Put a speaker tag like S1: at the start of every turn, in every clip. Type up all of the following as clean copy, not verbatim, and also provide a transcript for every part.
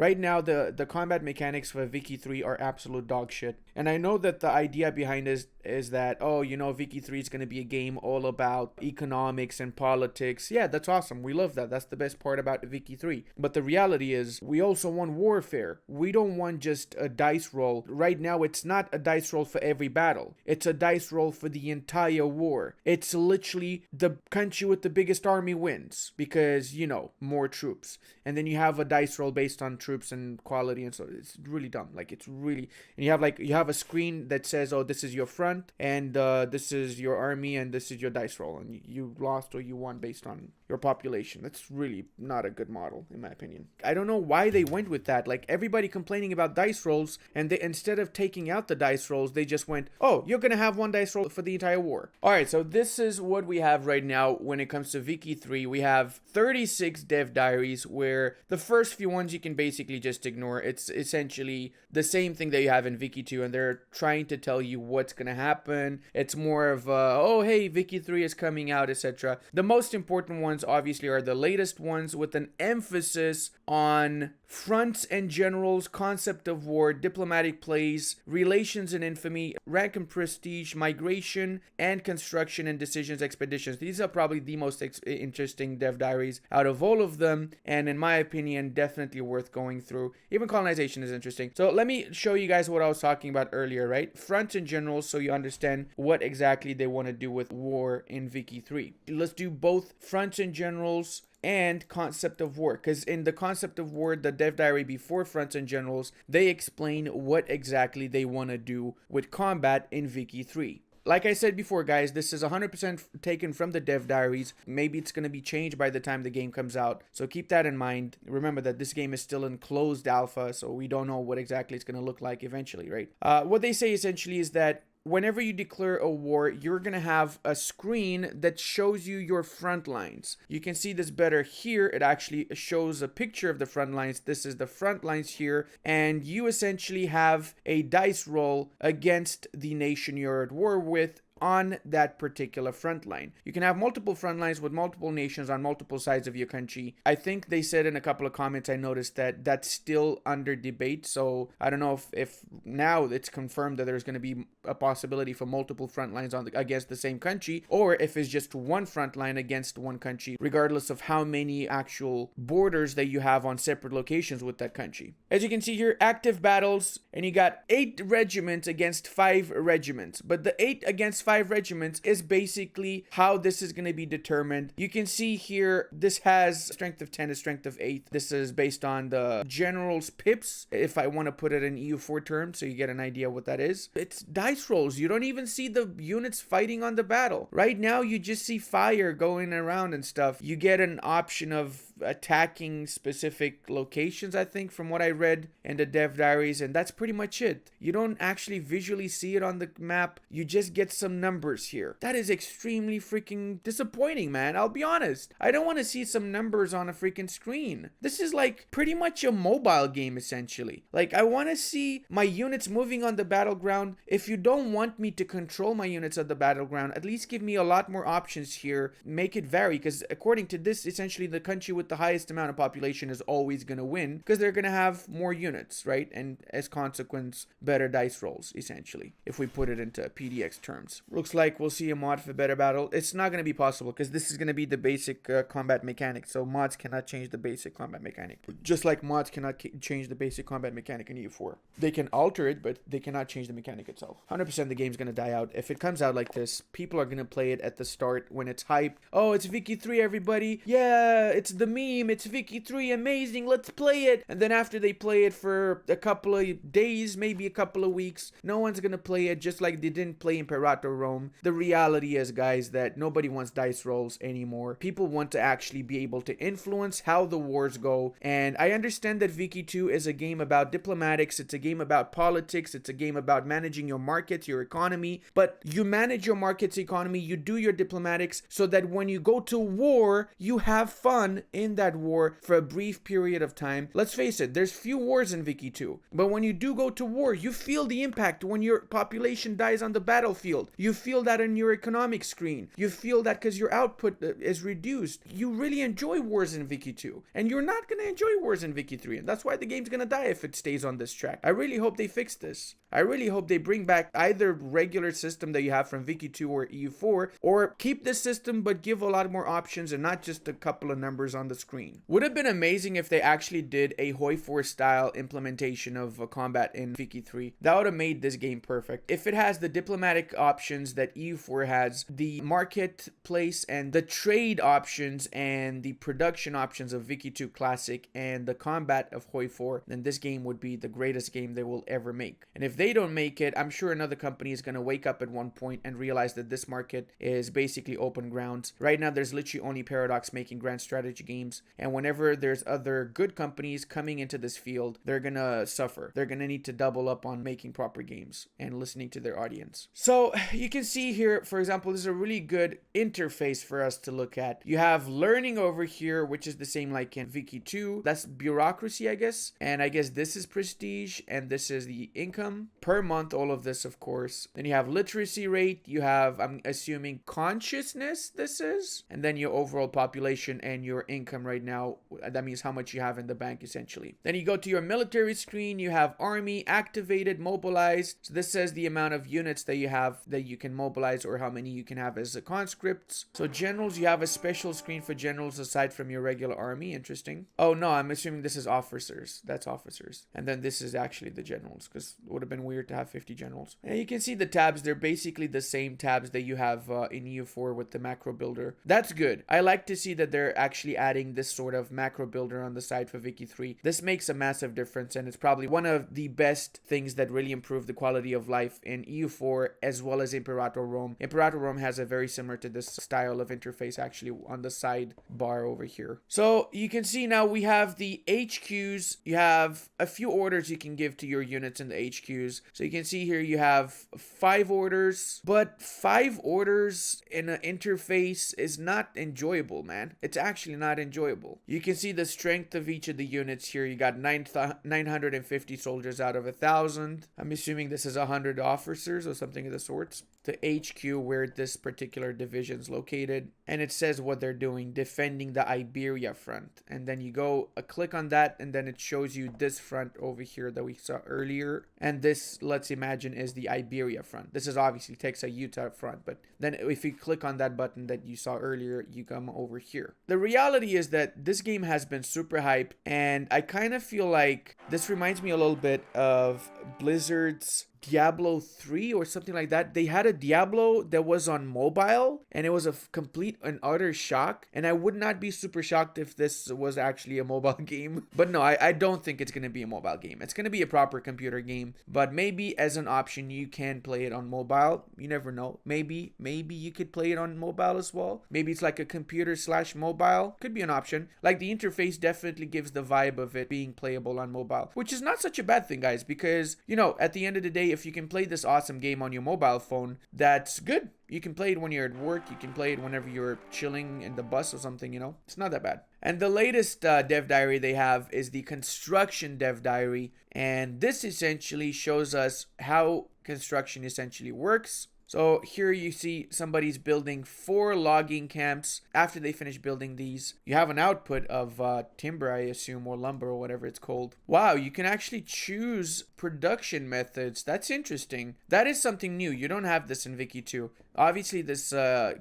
S1: Right now, the combat mechanics for Vicky 3 are absolute dog shit. And I know that the idea behind is that, oh, Vicky 3 is going to be a game all about economics and politics. Yeah, that's awesome. We love that. That's the best part about Vicky 3. But the reality is, we also want warfare. We don't want just a dice roll. Right now, it's not a dice roll for every battle. It's a dice roll for the entire war. It's literally the country with the biggest army wins because, more troops. And then you have a dice roll based on troops and quality, and so it's really dumb. Like, it's really, and you have a screen that says, oh, this is your front, and this is your army, and this is your dice roll, and you lost or you won based on your population. That's really not a good model, in my opinion. I don't know why they went with that. Like, everybody complaining about dice rolls, and they, instead of taking out the dice rolls, they just went, oh, you're gonna have one dice roll for the entire war. All right, so this is what we have right now when it comes to Vicky 3. We have 36 dev diaries, where the first few ones you can basically just ignore. It's essentially the same thing that you have in Vicky 2, and they're trying to tell you what's gonna happen. It's more of oh, hey, Vicky 3 is coming out, etc. The most important ones obviously are the latest ones, with an emphasis on fronts and generals, concept of war, diplomatic plays, relations and infamy, rank and prestige, migration and construction, and decisions expeditions. These are probably the most interesting dev diaries out of all of them, and in my opinion, definitely worth going through. Even colonization is interesting. So let me show you guys what I was talking about earlier, right? Fronts and generals, so you understand what exactly they want to do with war in Vicky 3. Let's do both fronts and generals and concept of war, because in the concept of war, the dev diary before fronts and generals, they explain what exactly they want to do with combat in Vicky 3. Like I said before, guys, this is 100% taken from the dev diaries. Maybe it's going to be changed by the time the game comes out, so keep that in mind. Remember that this game is still in closed alpha, so we don't know what exactly it's going to look like eventually, right? What they say essentially is that whenever you declare a war, you're going to have a screen that shows you your front lines. You can see this better here. It actually shows a picture of the front lines. This is the front lines here. And you essentially have a dice roll against the nation you're at war with on that particular front line. You can have multiple front lines with multiple nations on multiple sides of your country. I think they said in a couple of comments, I noticed that that's still under debate. So I don't know if now it's confirmed that there's going to be a possibility for multiple front lines against the same country, or if it's just one front line against one country, regardless of how many actual borders that you have on separate locations with that country. As you can see here, active battles, and you got 8 regiments against 5 regiments, but the 8 against 5 regiments is basically how this is going to be determined. You can see here, this has strength of 10 to strength of 8. This is based on the general's pips, if I want to put it in EU4 terms, so you get an idea what that is. It's dice rolls. You don't even see the units fighting on the battle. Right now, you just see fire going around and stuff. You get an option of attacking specific locations, I think, from what I read in the dev diaries, and that's pretty much it. You don't actually visually see it on the map. You just get some numbers here. That is extremely freaking disappointing, man. I'll be honest. I don't want to see some numbers on a freaking screen. This is like pretty much a mobile game, essentially. Like, I want to see my units moving on the battleground. If you don't want me to control my units at the battleground, at least give me a lot more options here. Make it vary, because according to this, essentially the country with the highest amount of population is always going to win, because they're going to have more units, right? And as consequence, better dice rolls, essentially, if we put it into PDX terms. Looks like we'll see a mod for better battle. It's not going to be possible, because this is going to be the basic combat mechanic, so mods cannot change the basic combat mechanic, just like mods cannot change the basic combat mechanic in EU4. They can alter it, but they cannot change the mechanic itself. 100% the game's going to die out. If it comes out like this, people are going to play it at the start when it's hyped. Oh, it's Vicky 3, everybody. Yeah, it's the meme. It's Vicky 3, amazing. Let's play it. And then after they play it for a couple of days, maybe a couple of weeks, no one's going to play it, just like they didn't play Imperator Rome. The reality is, guys, that nobody wants dice rolls anymore. People want to actually be able to influence how the wars go. And I understand that Vicky 2 is a game about diplomatics. It's a game about politics. It's a game about managing your markets, your economy. But you manage your markets, economy, you do your diplomatics, so that when you go to war, you have fun in in that war for a brief period of time. Let's face it, there's few wars in Vicky 2, but when you do go to war, you feel the impact when your population dies on the battlefield. You feel that in your economic screen. You feel that because your output is reduced. You really enjoy wars in Vicky 2, and you're not going to enjoy wars in Vicky 3, and that's why the game's going to die if it stays on this track. I really hope they fix this. I really hope they bring back either regular system that you have from Vicky 2 or EU4, or keep this system but give a lot more options and not just a couple of numbers on the screen. Would have been amazing if they actually did a Hoi 4 style implementation of combat in Vicky 3. That would have made this game perfect. If it has the diplomatic options that EU4 has, the marketplace and the trade options and the production options of Vicky 2 Classic and the combat of Hoi 4, then this game would be the greatest game they will ever make. And if they don't make it, I'm sure another company is going to wake up at one point and realize that this market is basically open grounds. Right now, there's literally only Paradox making grand strategy games, and whenever there's other good companies coming into this field, they're going to suffer. They're going to need to double up on making proper games and listening to their audience. So you can see here, for example, this is a really good interface for us to look at. You have learning over here, which is the same like in Vicky 2. That's bureaucracy, I guess. And I guess this is prestige, and this is the income per month, all of this, of course. Then you have literacy rate. You have, I'm assuming, consciousness, this is. And then your overall population and your income right now. That means how much you have in the bank, essentially. Then you go to your military screen. You have army, activated, mobilized. So this says the amount of units that you have that you can mobilize, or how many you can have as conscripts. So generals, you have a special screen for generals aside from your regular army. Interesting. Oh no, I'm assuming this is officers. That's officers. And then this is actually the generals, because it would have been weird to have 50 generals. And you can see the tabs. They're basically the same tabs that you have in EU4 with the macro builder. That's good. I like to see that they're actually adding this sort of macro builder on the side for Vicky 3. This makes a massive difference, and it's probably one of the best things that really improve the quality of life in EU4 as well as Imperator Rome. Imperator Rome has a very similar to this style of interface actually on the side bar over here. So you can see now we have the HQs. You have a few orders you can give to your units in the HQs. So you can see here you have 5 orders, but 5 orders in an interface is not enjoyable, man. It's actually not enjoyable. You can see the strength of each of the units here. You got 950 soldiers out of 1,000. I'm assuming this is 100 officers or something of the sorts. The HQ where this particular division is located, and it says what they're doing, defending the Iberia front. And then you go click on that, and then it shows you this front over here that we saw earlier, and this, let's imagine, is the Iberia front. This is obviously Texas Utah front, but then if you click on that button that you saw earlier, you come over here. The reality is that this game has been super hype, and I kind of feel like this reminds me a little bit of Blizzard's Diablo 3 or something like that. They had a Diablo that was on mobile, and it was a complete and utter shock, and I would not be super shocked if this was actually a mobile game. But no, I don't think it's going to be a mobile game. It's going to be a proper computer game, but maybe as an option you can play it on mobile. You never know. Maybe you could play it on mobile as well. Maybe it's like a computer / mobile. Could be an option. Like, the interface definitely gives the vibe of it being playable on mobile, which is not such a bad thing, guys, because, you know, at the end of the day, if you can play this awesome game on your mobile phone, that's good. You can play it when you're at work. You can play it whenever you're chilling in the bus or something, you know. It's not that bad. And the latest dev diary they have is the construction dev diary. And this essentially shows us how construction essentially works. So here you see somebody's building 4 logging camps. After they finish building these, you have an output of timber, I assume, or lumber, or whatever it's called. Wow, you can actually choose production methods. That's interesting. That is something new. You don't have this in Vicky 2. Obviously, this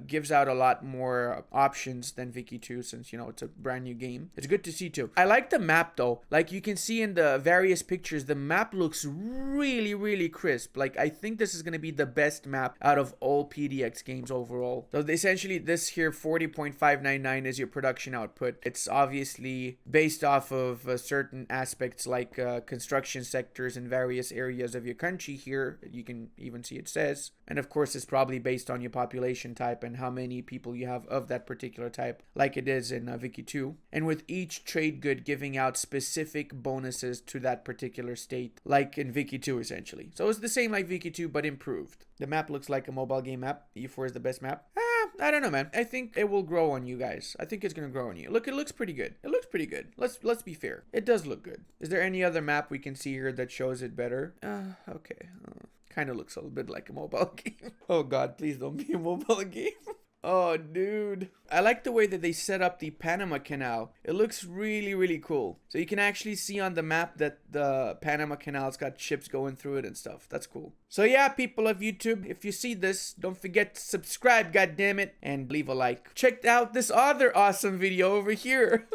S1: gives out a lot more options than Vicky 2, since, you know, it's a brand new game. It's good to see too. I like the map though. Like, you can see in the various pictures, the map looks really, really crisp. Like, I think this is going to be the best map out of all PDX games overall. So essentially, this here 40.599 is your production output. It's obviously based off of certain aspects like construction sectors in various areas of your country here. You can even see it says. And of course, it's probably based on your population type and how many people you have of that particular type, like it is in Vicky 2. And with each trade good giving out specific bonuses to that particular state, like in Vicky 2 essentially. So it's the same like Vicky 2, but improved. The map looks like a mobile game map. E4 is the best map. I don't know, man. I think it will grow on you guys. I think it's gonna grow on you. Look, it looks pretty good. It looks pretty good. Let's be fair. It does look good. Is there any other map we can see here that shows it better? Okay. Kind of looks a little bit like a mobile game. Oh God, please don't be a mobile game. Oh, dude. I like the way that they set up the Panama Canal. It looks really, really cool. So you can actually see on the map that the Panama Canal's got ships going through it and stuff. That's cool. So yeah, people of YouTube, if you see this, don't forget to subscribe, goddammit, and leave a like. Check out this other awesome video over here.